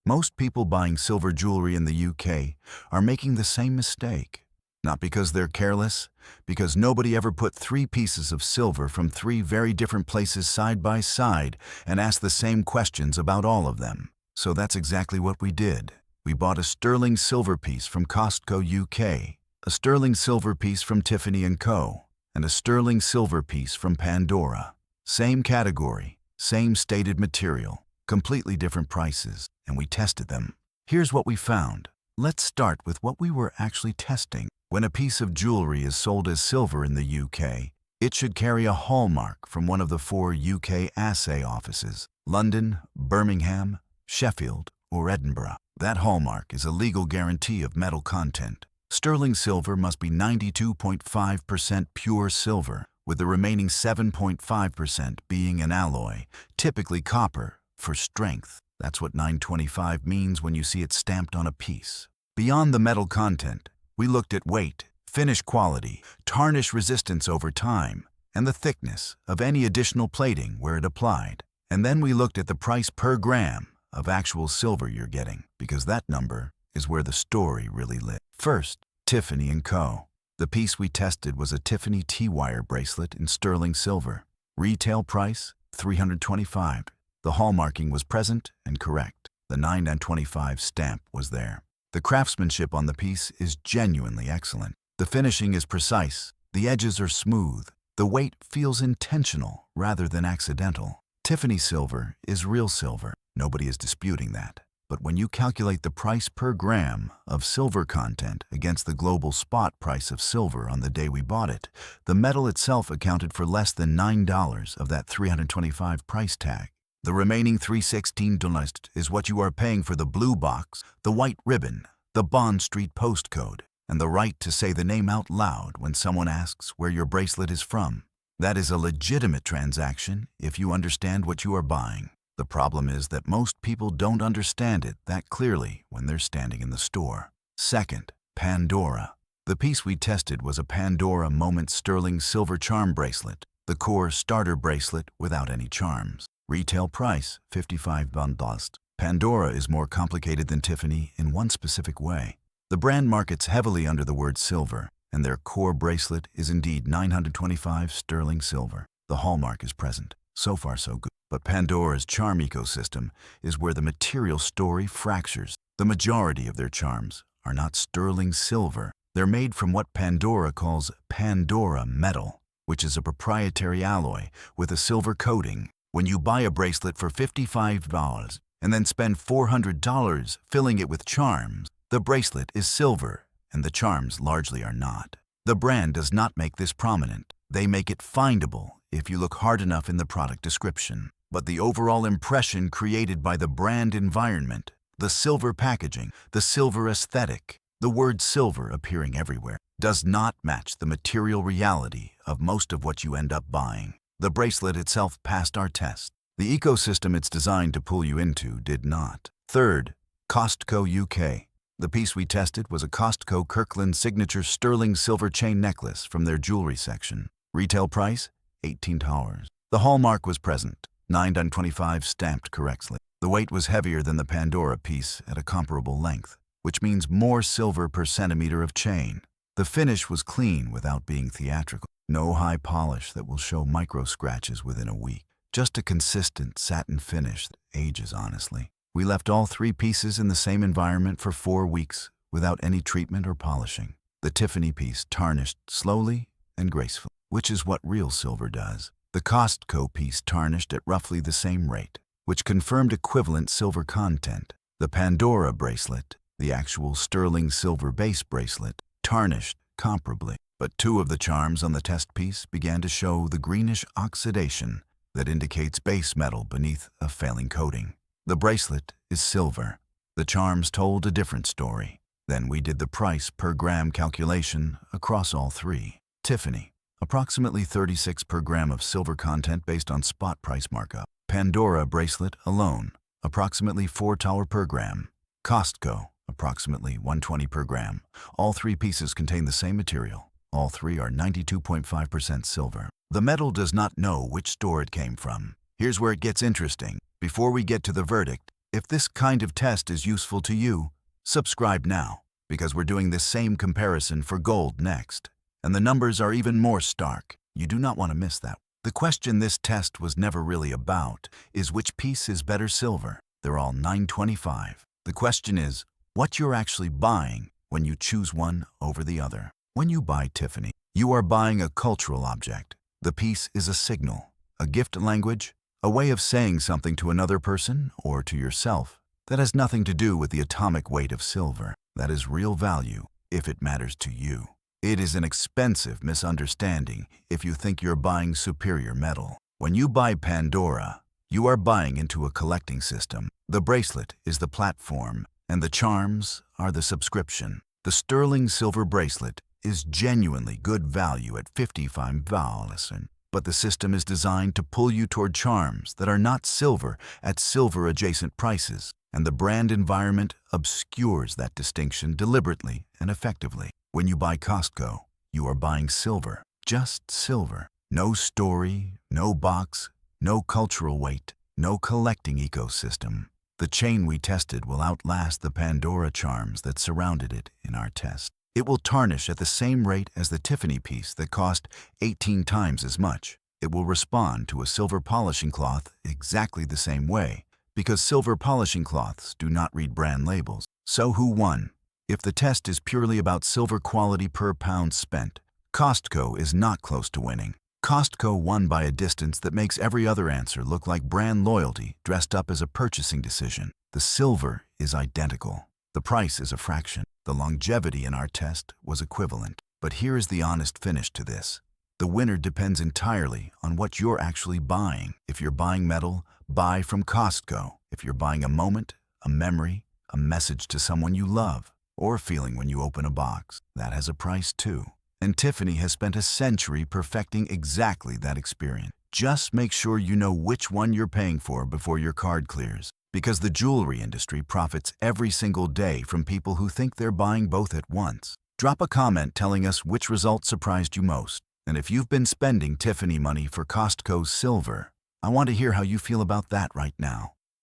Most people buying silver jewelry in the UK are making the same mistake. Not because they're careless, because nobody ever put 3 pieces of silver from 3 very different places side by side and asked the same questions about all of them. So that's exactly what we did. We bought a sterling silver piece from Costco UK, a sterling silver piece from Tiffany & Co., and a sterling silver piece from Pandora. Same category, same stated material, completely different prices, and we tested them. Here's what we found. Let's start with what we were actually testing. When a piece of jewelry is sold as silver in the UK, it should carry a hallmark from one of the 4 UK assay offices: London, Birmingham, Sheffield, or Edinburgh. That hallmark is a legal guarantee of metal content. Sterling silver must be 92.5% pure silver, with the remaining 7.5% being an alloy, typically copper, for strength. That's what 925 means when you see it stamped on a piece. Beyond the metal content, we looked at weight, finish quality, tarnish resistance over time, and the thickness of any additional plating where it applied. And then we looked at the price per gram of actual silver you're getting, because that number is where the story really lives. First, Tiffany & Co. The piece we tested was a Tiffany T-wire bracelet in sterling silver. Retail price, $325. The hallmarking was present and correct. The 925 stamp was there. The craftsmanship on the piece is genuinely excellent. The finishing is precise. The edges are smooth. The weight feels intentional rather than accidental. Tiffany silver is real silver. Nobody is disputing that. But when you calculate the price per gram of silver content against the global spot price of silver on the day we bought it, the metal itself accounted for less than $9 of that $325 price tag. The remaining $316 is what you are paying for the blue box, the white ribbon, the Bond Street postcode, and the right to say the name out loud when someone asks where your bracelet is from. That is a legitimate transaction if you understand what you are buying. The problem is that most people don't understand it that clearly when they're standing in the store. Second, Pandora. The piece we tested was a Pandora Moment sterling silver charm bracelet, the core starter bracelet without any charms. Retail price, $55. Pandora is more complicated than Tiffany in one specific way. The brand markets heavily under the word silver, and their core bracelet is indeed 925 sterling silver. The hallmark is present. So far, so good. But Pandora's charm ecosystem is where the material story fractures. The majority of their charms are not sterling silver. They're made from what Pandora calls Pandora metal, which is a proprietary alloy with a silver coating. When you buy a bracelet for $55 and then spend $400 filling it with charms, the bracelet is silver and the charms largely are not. The brand does not make this prominent. They make it findable if you look hard enough in the product description. But the overall impression created by the brand environment, the silver packaging, the silver aesthetic, the word silver appearing everywhere, does not match the material reality of most of what you end up buying. The bracelet itself passed our test. The ecosystem it's designed to pull you into did not. Third, Costco UK. The piece we tested was a Costco Kirkland signature sterling silver chain necklace from their jewelry section. Retail price, $18. The hallmark was present. 925 stamped correctly. The weight was heavier than the Pandora piece at a comparable length, which means more silver per centimeter of chain. The finish was clean without being theatrical. No high polish that will show micro scratches within a week. Just a consistent satin finish that ages honestly. We left all 3 pieces in the same environment for 4 weeks without any treatment or polishing. The Tiffany piece tarnished slowly and gracefully, which is what real silver does. The Costco piece tarnished at roughly the same rate, which confirmed equivalent silver content. The Pandora bracelet, the actual sterling silver base bracelet, tarnished comparably. But 2 of the charms on the test piece began to show the greenish oxidation that indicates base metal beneath a failing coating. The bracelet is silver. The charms told a different story. Then we did the price per gram calculation across all 3. Tiffany, approximately 36 per gram of silver content based on spot price markup. Pandora bracelet alone, approximately $4 per gram. Costco, approximately $120 per gram. All 3 pieces contain the same material. All 3 are 92.5% silver. The metal does not know which store it came from. Here's where it gets interesting. Before we get to the verdict, If this kind of test is useful to you, subscribe now, because we're doing this same comparison for gold next. And the numbers are even more stark. You do not want to miss that. The question this test was never really about is which piece is better silver. They're all $9.25. The question is what you're actually buying when you choose one over the other. When you buy Tiffany, you are buying a cultural object. The piece is a signal, a gift language, a way of saying something to another person or to yourself that has nothing to do with the atomic weight of silver. That is real value if it matters to you. It is an expensive misunderstanding if you think you're buying superior metal. When you buy Pandora, you are buying into a collecting system. The bracelet is the platform, and the charms are the subscription. The sterling silver bracelet is genuinely good value at $55, but the system is designed to pull you toward charms that are not silver at silver-adjacent prices, and the brand environment obscures that distinction deliberately and effectively. When you buy Costco, you are buying silver, just silver. No story, no box, no cultural weight, no collecting ecosystem. The chain we tested will outlast the Pandora charms that surrounded it in our test. It will tarnish at the same rate as the Tiffany piece that cost 18 times as much. It will respond to a silver polishing cloth exactly the same way, because silver polishing cloths do not read brand labels. So who won? If the test is purely about silver quality per pound spent, Costco is not close to winning. Costco won by a distance that makes every other answer look like brand loyalty dressed up as a purchasing decision. The silver is identical. The price is a fraction. The longevity in our test was equivalent. But here is the honest finish to this. The winner depends entirely on what you're actually buying. If you're buying metal, buy from Costco. If you're buying a moment, a memory, a message to someone you love, or a feeling when you open a box, that has a price too. And Tiffany has spent a century perfecting exactly that experience. Just make sure you know which one you're paying for before your card clears, because the jewelry industry profits every single day from people who think they're buying both at once. Drop a comment telling us which result surprised you most. And if you've been spending Tiffany money for Costco's silver, I want to hear how you feel about that right now.